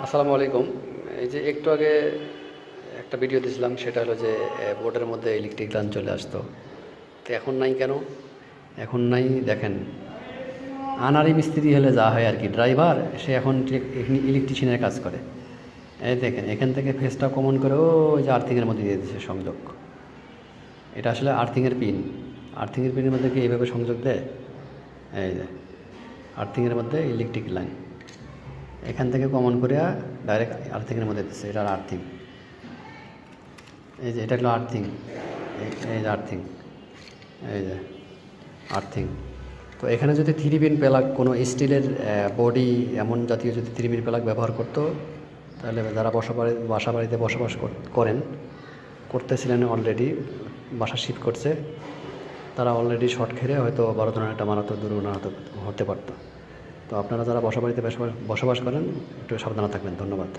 আসসালামু আলাইকুম। এই যে একটু আগে একটা ভিডিও দিয়েছিলাম, সেটা হলো যে বোর্ডের মধ্যে ইলেকট্রিক লাইন চলে আসতো। তো এখন নাই কেন? এখন নাই দেখেন, আনাড়ি মিস্ত্রি হলে যা হয় আর কি, ড্রাইভার সে এখন ঠিক ইলেকট্রিশিয়ানের কাজ করে। এই দেখেন, এখান থেকে ফেসটা কমন করে ওই যে আর্থিংয়ের মধ্যে দিয়ে দিচ্ছে সংযোগ। এটা আসলে আর্থিংয়ের পিন। আর্থিংয়ের পিনের মধ্যে কি এইভাবে সংযোগ দেয়? এই যে আর্থিংয়ের মধ্যে ইলেকট্রিক লাইন এখান থেকে কমন করে ডাইরেক্ট আর্থিংয়ের মধ্যে দিচ্ছে। এটা আর্থিং। এই যে এটা হলো আর্থিং। এই যে আর্থিং, এই যে আর্থিং। তো এখানে যদি থ্রি পিন প্লাগ কোনো স্টিলের বডি এমন জাতীয় যদি থ্রি পিন প্লাগ ব্যবহার করতো, তাহলে যারা বাসা বাড়িতে বসবাস করেন, করতেছিলেন অলরেডি, বাসা শিফট করছে, তারা অলরেডি শর্ট খেলে হয়তো বড় ধরনের একটা মারাত্মক দুর্ঘটনা হতে পারতো। তো আপনারা যারা বাসা বাড়িতে বসবাস করেন, একটু সাবধানে থাকবেন। ধন্যবাদ।